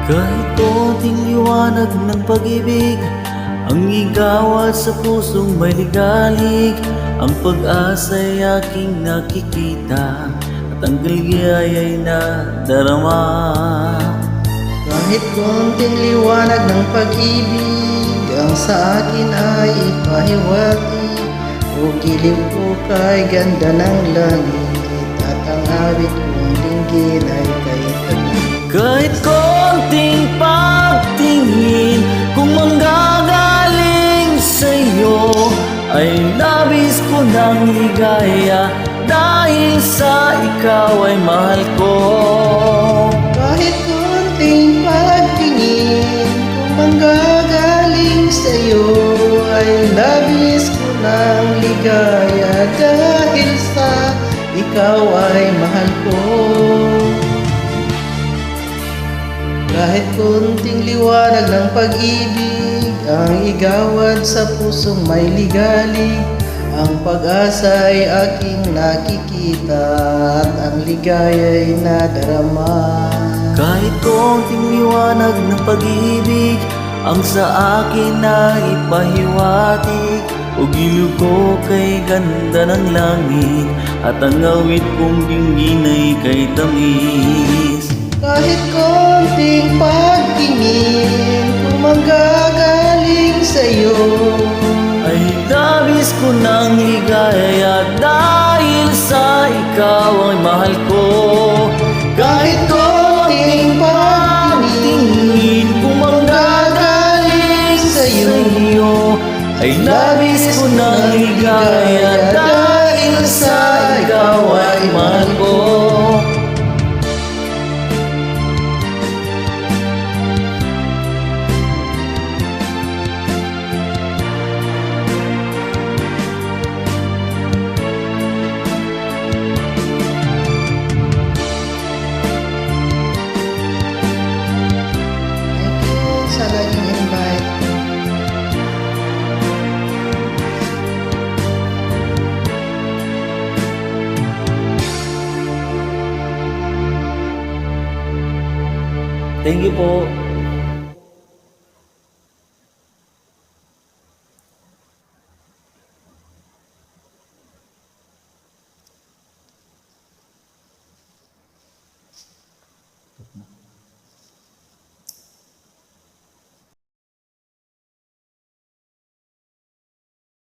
Kahit konting liwanag ng pag-ibig ang igawad sa pusong may ligalig. Ang pag-asa'y aking nakikita at ang kaligaya'y nadarama. Kahit konting liwanag ng pag-ibig ang sa akin ay ipahiwati. O kilim ko kay ganda ng langit at ang awit kong dinggin ay kay tabi. Kahit konting pagtingin kung manggagaling sa'yo ay labis ko ng ligaya dahil sa ikaw ay mahal ko. Kahit konting pagtingin kung manggagaling sa'yo ay labis ko ng ligaya dahil sa ikaw ay mahal ko. Kahit konting liwanag ng pag-ibig ang igawad sa pusong may ligalig. Ang pag-asa ay aking nakikita at ang ligaya'y nadarama. Kahit konting liwanag ng pag-ibig ang sa akin na ipahiwatig. O giliw ko kay ganda ng langit at ang awit kong dinggin ay kay tamis. Kahit konting pagtingin kung manggagaling sa'yo ay labis ko ng ligaya dahil sa ikaw ay mahal ko. kahit konting pagtingin kung manggagaling sa'yo ay labis ko ng ligaya dahil sa ikaw ay mahal ko. sa laging invite. Thank you po.